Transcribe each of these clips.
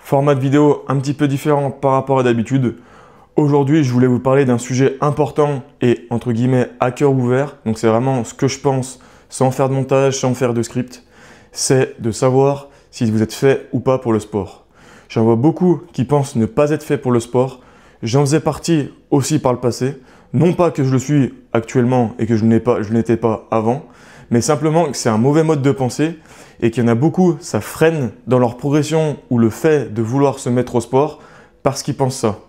Format de vidéo un petit peu différent par rapport à d'habitude. Aujourd'hui, je voulais vous parler d'un sujet important et entre guillemets à cœur ouvert. Donc c'est vraiment ce que je pense sans faire de montage, sans faire de script. C'est de savoir si vous êtes fait ou pas pour le sport. J'en vois beaucoup qui pensent ne pas être fait pour le sport. J'en faisais partie aussi par le passé. Non pas que je le suis actuellement et que je n'étais pas avant, mais simplement que c'est un mauvais mode de pensée et qu'il y en a beaucoup, ça freine dans leur progression ou le fait de vouloir se mettre au sport parce qu'ils pensent ça.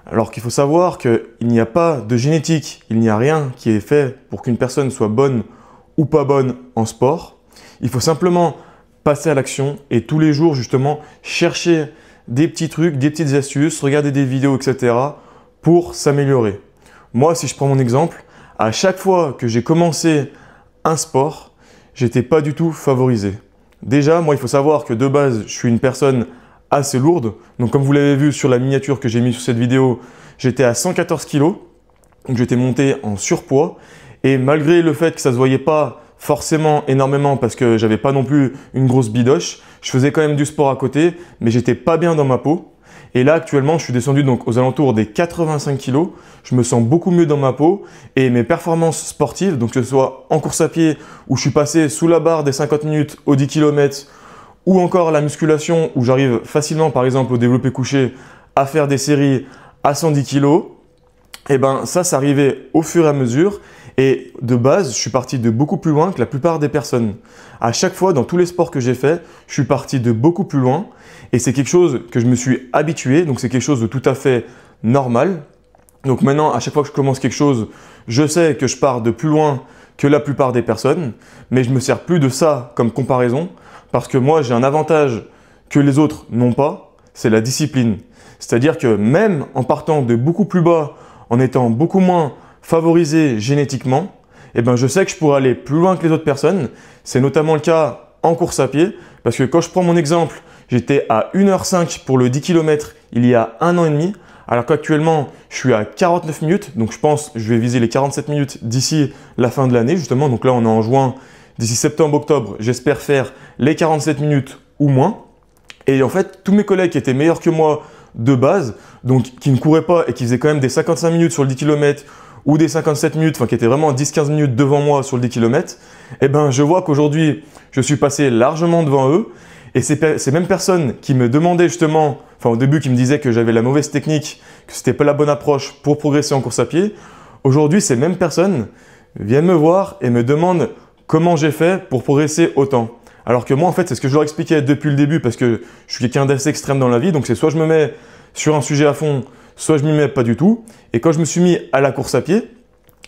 Alors qu'il faut savoir qu'il n'y a pas de génétique, il n'y a rien qui est fait pour qu'une personne soit bonne ou pas bonne en sport. Il faut simplement passer à l'action et tous les jours justement chercher des petits trucs, des petites astuces, regarder des vidéos, etc. pour s'améliorer. Moi, si je prends mon exemple, à chaque fois que j'ai commencé un sport, j'étais pas du tout favorisé. Déjà, moi, il faut savoir que de base, je suis une personne assez lourde. Donc, comme vous l'avez vu sur la miniature que j'ai mise sur cette vidéo, j'étais à 114 kg. Donc, j'étais monté en surpoids. Et malgré le fait que ça se voyait pas forcément énormément parce que j'avais pas non plus une grosse bidoche, je faisais quand même du sport à côté, mais j'étais pas bien dans ma peau. Et là, actuellement, je suis descendu donc aux alentours des 85 kg. Je me sens beaucoup mieux dans ma peau et mes performances sportives, donc que ce soit en course à pied où je suis passé sous la barre des 50 minutes aux 10 km ou encore la musculation où j'arrive facilement, par exemple au développé couché, à faire des séries à 110 kg, et ben ça arrivait au fur et à mesure. Et de base, je suis parti de beaucoup plus loin que la plupart des personnes. À chaque fois, dans tous les sports que j'ai fait, je suis parti de beaucoup plus loin. Et c'est quelque chose que je me suis habitué, donc c'est quelque chose de tout à fait normal. Donc maintenant, à chaque fois que je commence quelque chose, je sais que je pars de plus loin que la plupart des personnes, mais je ne me sers plus de ça comme comparaison, parce que moi, j'ai un avantage que les autres n'ont pas, c'est la discipline. C'est-à-dire que même en partant de beaucoup plus bas, en étant beaucoup moins favorisé génétiquement, eh ben je sais que je pourrais aller plus loin que les autres personnes. C'est notamment le cas en course à pied, parce que quand je prends mon exemple, j'étais à 1h05 pour le 10 km il y a 1 an et demi, alors qu'actuellement, je suis à 49 minutes. Donc je pense que je vais viser les 47 minutes d'ici la fin de l'année, justement. Donc là, on est en juin. D'ici septembre-octobre, j'espère faire les 47 minutes ou moins. Et en fait, tous mes collègues qui étaient meilleurs que moi de base, donc qui ne couraient pas et qui faisaient quand même des 55 minutes sur le 10 km ou des 57 minutes, enfin qui étaient vraiment 10-15 minutes devant moi sur le 10 km, eh ben je vois qu'aujourd'hui, je suis passé largement devant eux. Et ces mêmes personnes qui me demandaient justement, enfin au début qui me disaient que j'avais la mauvaise technique, que c'était pas la bonne approche pour progresser en course à pied, aujourd'hui ces mêmes personnes viennent me voir et me demandent comment j'ai fait pour progresser autant. Alors que moi en fait c'est ce que je leur expliquais depuis le début parce que je suis quelqu'un d'assez extrême dans la vie, donc c'est soit je me mets sur un sujet à fond, soit je m'y mets pas du tout. Et quand je me suis mis à la course à pied,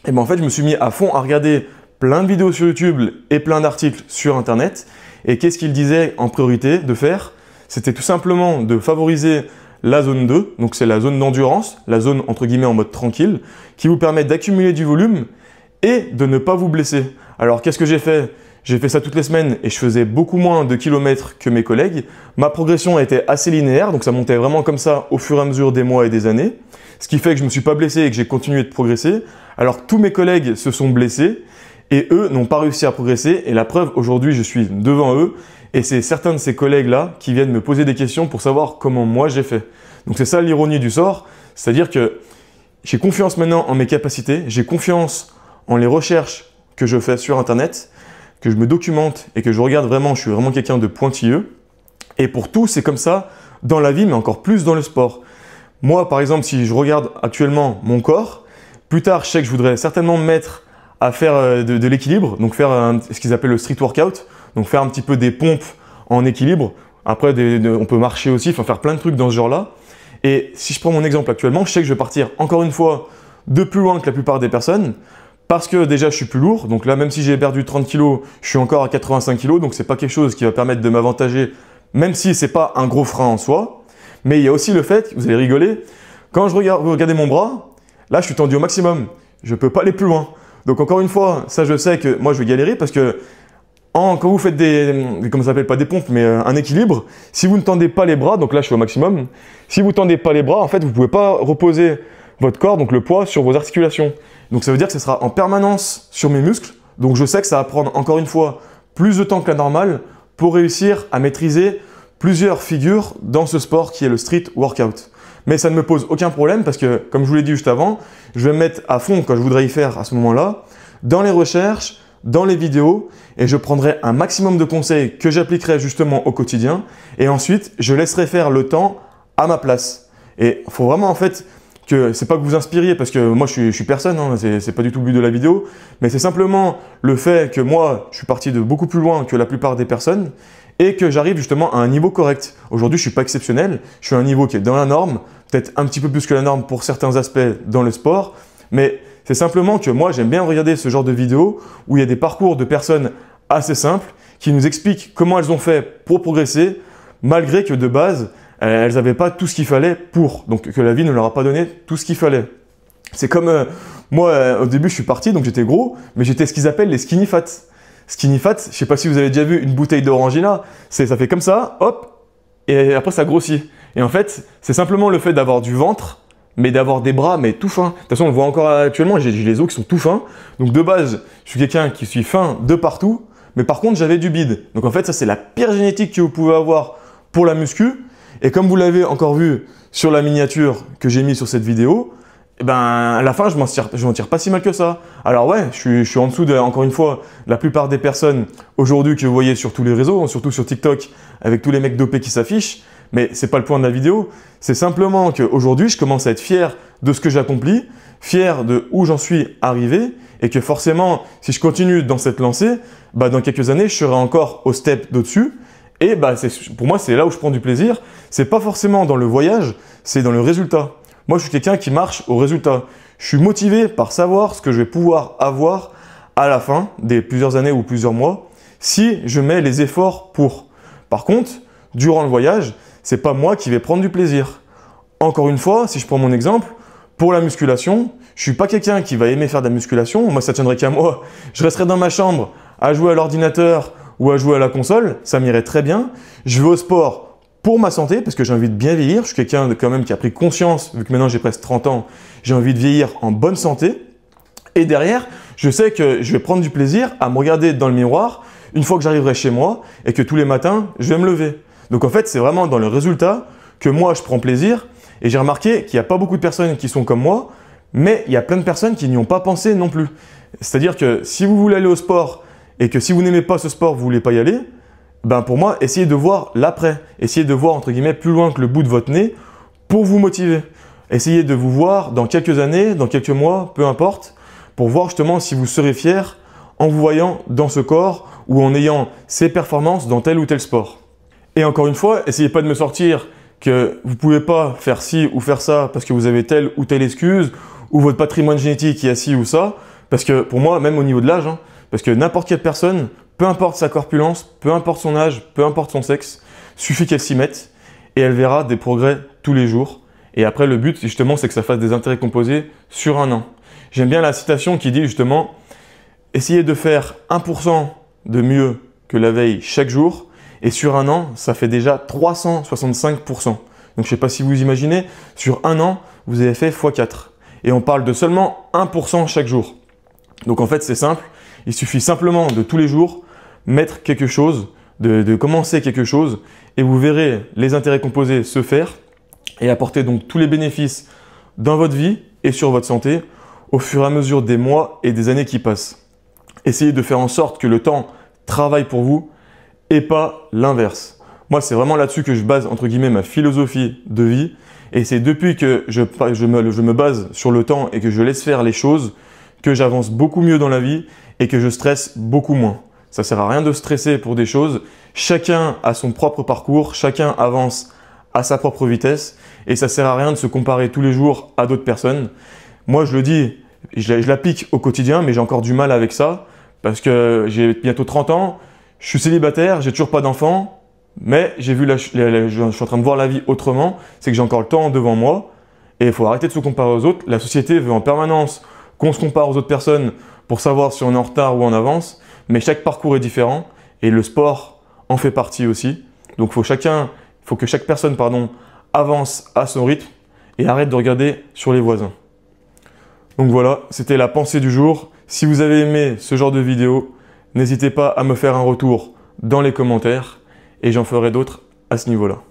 et ben en fait je me suis mis à fond à regarder plein de vidéos sur YouTube et plein d'articles sur Internet. Et qu'est-ce qu'ils disaient en priorité de faire? C'était tout simplement de favoriser la zone 2, donc c'est la zone d'endurance, la zone entre guillemets en mode tranquille, qui vous permet d'accumuler du volume et de ne pas vous blesser. Alors qu'est-ce que j'ai fait? J'ai fait ça toutes les semaines et je faisais beaucoup moins de kilomètres que mes collègues. Ma progression était assez linéaire, donc ça montait vraiment comme ça au fur et à mesure des mois et des années. Ce qui fait que je ne me suis pas blessé et que j'ai continué de progresser, alors que tous mes collègues se sont blessés et eux n'ont pas réussi à progresser. Et la preuve, aujourd'hui, je suis devant eux et c'est certains de ces collègues-là qui viennent me poser des questions pour savoir comment moi j'ai fait. Donc c'est ça l'ironie du sort, c'est-à-dire que j'ai confiance maintenant en mes capacités, j'ai confiance en les recherches que je fais sur Internet, que je me documente et que je regarde vraiment, je suis vraiment quelqu'un de pointilleux. Et pour tout, c'est comme ça dans la vie, mais encore plus dans le sport. Moi, par exemple, si je regarde actuellement mon corps, plus tard, je sais que je voudrais certainement me mettre à faire de l'équilibre, donc faire ce qu'ils appellent le street workout, donc faire un petit peu des pompes en équilibre. Après, on peut marcher aussi, enfin faire plein de trucs dans ce genre-là. Et si je prends mon exemple actuellement, je sais que je vais partir encore une fois de plus loin que la plupart des personnes, parce que déjà je suis plus lourd, donc là même si j'ai perdu 30 kg, je suis encore à 85 kg, donc c'est pas quelque chose qui va permettre de m'avantager, même si c'est pas un gros frein en soi. Mais il y a aussi le fait, vous allez rigoler, quand vous regardez mon bras, là je suis tendu au maximum, je peux pas aller plus loin. Donc encore une fois, ça je sais que moi je vais galérer parce que quand vous faites comment ça s'appelle, pas des pompes, mais un équilibre, si vous ne tendez pas les bras, donc là je suis au maximum, si vous tendez pas les bras, en fait vous pouvez pas reposer votre corps, donc le poids sur vos articulations. Donc ça veut dire que ce sera en permanence sur mes muscles, donc je sais que ça va prendre encore une fois plus de temps que la normale pour réussir à maîtriser plusieurs figures dans ce sport qui est le street workout. Mais ça ne me pose aucun problème parce que, comme je vous l'ai dit juste avant, je vais me mettre à fond quand je voudrais y faire à ce moment-là, dans les recherches, dans les vidéos, et je prendrai un maximum de conseils que j'appliquerai justement au quotidien, et ensuite je laisserai faire le temps à ma place. Et il faut vraiment en fait que c'est pas que vous inspiriez, parce que moi je suis personne, hein, c'est pas du tout le but de la vidéo, mais c'est simplement le fait que moi je suis parti de beaucoup plus loin que la plupart des personnes, et que j'arrive justement à un niveau correct. Aujourd'hui je suis pas exceptionnel, je suis à un niveau qui est dans la norme, peut-être un petit peu plus que la norme pour certains aspects dans le sport, mais c'est simplement que moi j'aime bien regarder ce genre de vidéos où il y a des parcours de personnes assez simples qui nous expliquent comment elles ont fait pour progresser, malgré que de base, elles n'avaient pas tout ce qu'il fallait pour, donc que la vie ne leur a pas donné tout ce qu'il fallait. C'est comme moi, au début je suis parti, donc j'étais gros, mais j'étais ce qu'ils appellent les skinny fat. Skinny fat, je sais pas si vous avez déjà vu une bouteille d'Orangina, ça fait comme ça, hop, et après ça grossit. Et en fait, c'est simplement le fait d'avoir du ventre, mais d'avoir des bras mais tout fins. De toute façon, on le voit encore actuellement, j'ai les os qui sont tout fins. Donc de base, je suis quelqu'un qui suis fin de partout, mais par contre, j'avais du bide. Donc en fait, ça c'est la pire génétique que vous pouvez avoir pour la muscu. Et comme vous l'avez encore vu sur la miniature que j'ai mis sur cette vidéo, eh ben, à la fin, je m'en tire pas si mal que ça. Alors ouais, je suis en dessous de, encore une fois, la plupart des personnes aujourd'hui que vous voyez sur tous les réseaux, surtout sur TikTok, avec tous les mecs dopés qui s'affichent, mais c'est pas le point de la vidéo. C'est simplement qu'aujourd'hui, je commence à être fier de ce que j'accomplis, fier de où j'en suis arrivé, et que forcément, si je continue dans cette lancée, bah, dans quelques années, je serai encore au step d'au-dessus. Et bah, pour moi, c'est là où je prends du plaisir. C'est pas forcément dans le voyage, c'est dans le résultat. Moi, je suis quelqu'un qui marche au résultat. Je suis motivé par savoir ce que je vais pouvoir avoir à la fin des plusieurs années ou plusieurs mois si je mets les efforts pour. Par contre, durant le voyage, c'est pas moi qui vais prendre du plaisir. Encore une fois, si je prends mon exemple, pour la musculation, je suis pas quelqu'un qui va aimer faire de la musculation. Moi, ça tiendrait qu'à moi. Je resterais dans ma chambre à jouer à l'ordinateur ou à jouer à la console. Ça m'irait très bien. Je vais au sport pour ma santé, parce que j'ai envie de bien vieillir. Je suis quelqu'un quand même qui a pris conscience, vu que maintenant j'ai presque 30 ans, j'ai envie de vieillir en bonne santé. Et derrière, je sais que je vais prendre du plaisir à me regarder dans le miroir une fois que j'arriverai chez moi et que tous les matins, je vais me lever. Donc en fait, c'est vraiment dans le résultat que moi, je prends plaisir. Et j'ai remarqué qu'il n'y a pas beaucoup de personnes qui sont comme moi, mais il y a plein de personnes qui n'y ont pas pensé non plus. C'est-à-dire que si vous voulez aller au sport et que si vous n'aimez pas ce sport, vous ne voulez pas y aller, ben pour moi, essayez de voir l'après. Essayez de voir, entre guillemets, plus loin que le bout de votre nez pour vous motiver. Essayez de vous voir dans quelques années, dans quelques mois, peu importe, pour voir justement si vous serez fier en vous voyant dans ce corps ou en ayant ces performances dans tel ou tel sport. Et encore une fois, essayez pas de me sortir que vous ne pouvez pas faire ci ou faire ça parce que vous avez telle ou telle excuse ou votre patrimoine génétique y a ci ou ça. Parce que pour moi, même au niveau de l'âge, parce que n'importe quelle personne, peu importe sa corpulence, peu importe son âge, peu importe son sexe, suffit qu'elle s'y mette et elle verra des progrès tous les jours. Et après, le but, justement, c'est que ça fasse des intérêts composés sur un an. J'aime bien la citation qui dit justement « Essayez de faire 1% de mieux que la veille chaque jour et sur un an, ça fait déjà 365%. » Donc, je ne sais pas si vous imaginez, sur un an, vous avez fait x4. Et on parle de seulement 1% chaque jour. Donc, en fait, c'est simple. Il suffit simplement de tous les jours mettre quelque chose, de commencer quelque chose et vous verrez les intérêts composés se faire et apporter donc tous les bénéfices dans votre vie et sur votre santé au fur et à mesure des mois et des années qui passent. Essayez de faire en sorte que le temps travaille pour vous et pas l'inverse. Moi, c'est vraiment là-dessus que je base entre guillemets ma philosophie de vie et c'est depuis que je me base sur le temps et que je laisse faire les choses que j'avance beaucoup mieux dans la vie et que je stresse beaucoup moins. Ça sert à rien de stresser pour des choses. Chacun a son propre parcours, chacun avance à sa propre vitesse et ça sert à rien de se comparer tous les jours à d'autres personnes. Moi, je le dis, je l'applique au quotidien, mais j'ai encore du mal avec ça parce que j'ai bientôt 30 ans, je suis célibataire, j'ai toujours pas d'enfant, mais je suis en train de voir la vie autrement, c'est que j'ai encore le temps devant moi et il faut arrêter de se comparer aux autres. La société veut en permanence qu'on se compare aux autres personnes pour savoir si on est en retard ou en avance, mais chaque parcours est différent et le sport en fait partie aussi. Donc il faut que chaque personne avance à son rythme et arrête de regarder sur les voisins. Donc voilà, c'était la pensée du jour. Si vous avez aimé ce genre de vidéo, n'hésitez pas à me faire un retour dans les commentaires et j'en ferai d'autres à ce niveau-là.